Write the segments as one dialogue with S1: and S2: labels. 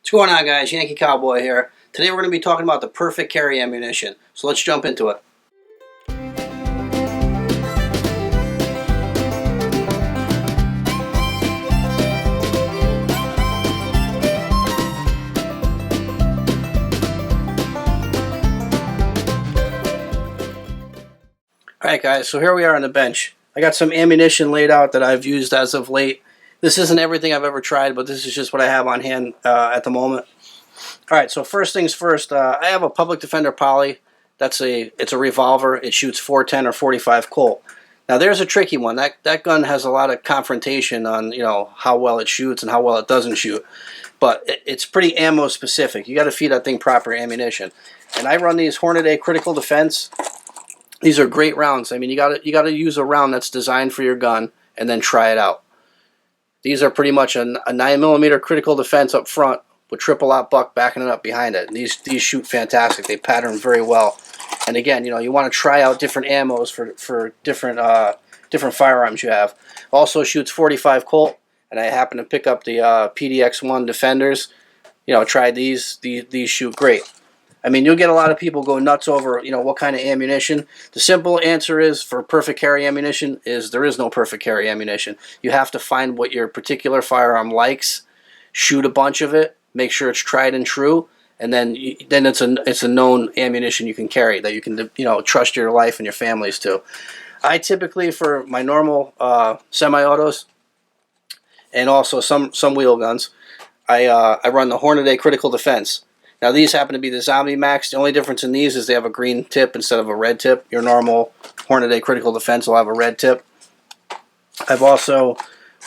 S1: What's going on, guys? Yankee Cowboy here. Today we're going to be talking about the perfect carry ammunition. So let's jump into it. Alright guys, so here we are on the bench. I got some ammunition laid out that I've used as of late. This isn't everything I've ever tried, but this is just what I have on hand at the moment. Alright, so first things first, I have a Public Defender Poly. It's a revolver. It shoots 410 or 45 Colt. Now there's a tricky one. That gun has a lot of confrontation on, how well it shoots and how well it doesn't shoot. But it's pretty ammo specific. You got to feed that thing proper ammunition. And I run these Hornaday Critical Defense. These are great rounds. I mean, you gotta use a round that's designed for your gun and then try it out. These are pretty much a 9mm critical defense up front with triple-aught buck backing it up behind it. And these shoot fantastic. They pattern very well. And again, you want to try out different ammos for different firearms you have. Also shoots 45 Colt, and I happen to pick up the PDX-1 Defenders. Tried these. These shoot great. I mean, you'll get a lot of people go nuts over, what kind of ammunition. The simple answer is, for perfect carry ammunition, is there is no perfect carry ammunition. You have to find what your particular firearm likes, shoot a bunch of it, make sure it's tried and true, and then it's a known ammunition you can carry that you can trust your life and your families to. I typically, for my normal semi-autos and also some wheel guns, I run the Hornaday Critical Defense. Now these happen to be the Zombie Max. The only difference in these is they have a green tip instead of a red tip. Your normal Hornaday Critical Defense will have a red tip. I've also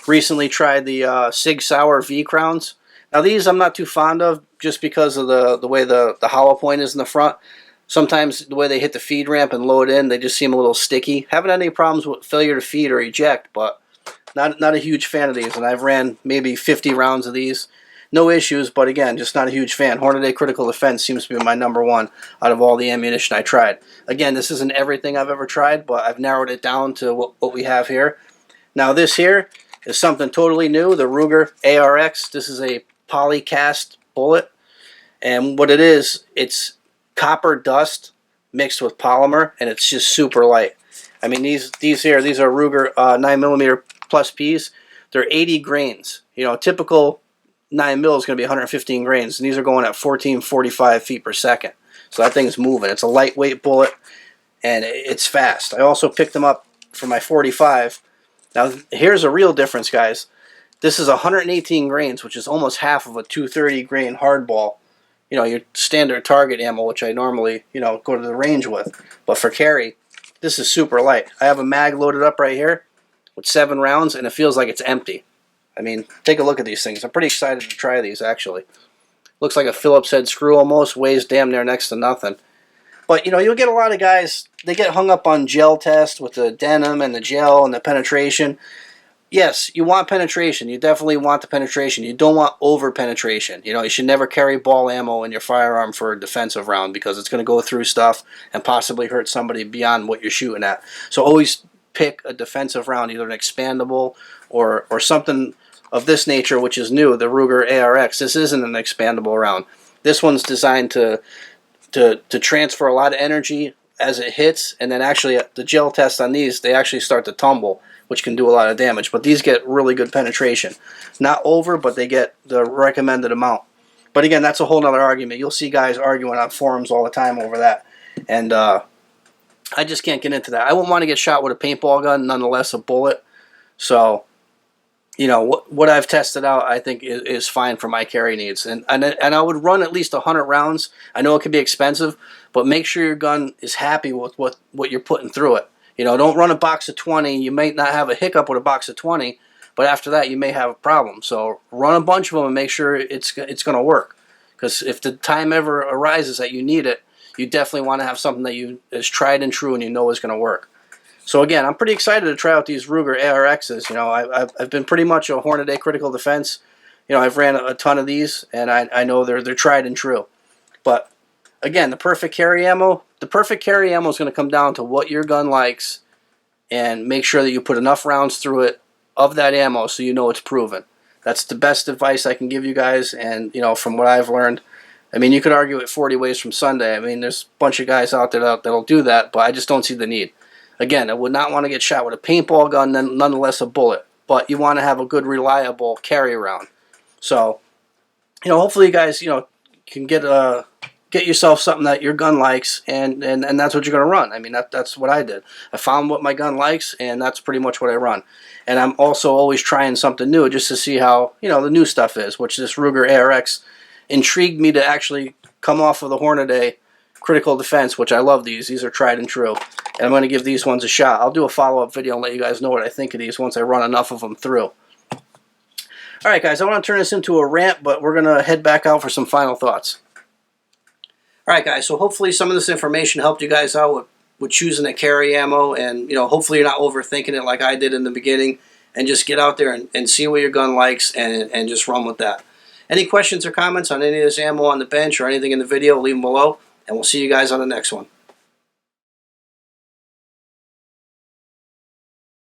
S1: recently tried the Sig Sauer V Crowns. Now these I'm not too fond of just because of the way the hollow point is in the front. Sometimes the way they hit the feed ramp and load in, they just seem a little sticky. Haven't had any problems with failure to feed or eject, but not a huge fan of these. And I've ran maybe 50 rounds of these. No issues, but again, just not a huge fan. Hornaday Critical Defense seems to be my #1 out of all the ammunition I tried. Again, this isn't everything I've ever tried, but I've narrowed it down to what we have here. Now this here is something totally new, the Ruger ARX. This is a polycast bullet, and what it is, it's copper dust mixed with polymer, and it's just super light. I mean, these are Ruger 9mm plus Ps. They're 80 grains. Typical 9mm is going to be 115 grains, and these are going at 1445 feet per second. So that thing's moving. It's a lightweight bullet, and it's fast. I also picked them up for my 45. Now, here's a real difference, guys. This is 118 grains, which is almost half of a 230 grain hardball. Your standard target ammo, which I normally, go to the range with. But for carry, this is super light. I have a mag loaded up right here with 7 rounds, and it feels like it's empty. I mean, take a look at these things. I'm pretty excited to try these, actually. Looks like a Phillips head screw almost. Weighs damn near next to nothing. But, you'll get a lot of guys, they get hung up on gel test with the denim and the gel and the penetration. Yes, you want penetration. You definitely want the penetration. You don't want over-penetration. You should never carry ball ammo in your firearm for a defensive round because it's going to go through stuff and possibly hurt somebody beyond what you're shooting at. So always pick a defensive round, either an expandable or something of this nature, which is new, the Ruger ARX. This isn't an expandable round. This one's designed to transfer a lot of energy as it hits, and then actually the gel test on these, they actually start to tumble, which can do a lot of damage. But these get really good penetration. Not over, but they get the recommended amount. But again, that's a whole other argument. You'll see guys arguing on forums all the time over that. And I just can't get into that. I wouldn't want to get shot with a paintball gun, nonetheless a bullet. So, what I've tested out, I think is fine for my carry needs. And I would run at least 100 rounds. I know it can be expensive, but make sure your gun is happy with what you're putting through it. Don't run a box of 20. You may not have a hiccup with a box of 20, but after that you may have a problem. So run a bunch of them and make sure it's going to work. Because if the time ever arises that you need it, you definitely want to have something that is tried and true and you know is going to work. So again, I'm pretty excited to try out these Ruger ARXs. I've been pretty much a Hornaday Critical Defense. I've ran a ton of these, and I know they're tried and true. But again, the perfect carry ammo is going to come down to what your gun likes, and make sure that you put enough rounds through it of that ammo so you know it's proven. That's the best advice I can give you guys, and you know, from what I've learned. I mean, you could argue it 40 ways from Sunday. I mean, there's a bunch of guys out there that'll do that, but I just don't see the need. Again, I would not want to get shot with a paintball gun, then nonetheless a bullet. But you want to have a good, reliable carry around. So, you know, hopefully you guys, you know, can get yourself something that your gun likes, and that's what you're going to run. I mean, that's what I did. I found what my gun likes, and that's pretty much what I run. And I'm also always trying something new just to see how, you know, the new stuff is, which this Ruger ARX intrigued me to actually come off of the Hornaday Critical Defense, which I love these. These are tried and true. And I'm going to give these ones a shot. I'll do a follow-up video and let you guys know what I think of these once I run enough of them through. Alright guys, I want to turn this into a rant, but we're going to head back out for some final thoughts. Alright guys, so hopefully some of this information helped you guys out with choosing a carry ammo, and you know, hopefully you're not overthinking it like I did in the beginning, and just get out there and see what your gun likes and just run with that. Any questions or comments on any of this ammo on the bench or anything in the video, leave them below, and we'll see you guys on the next one.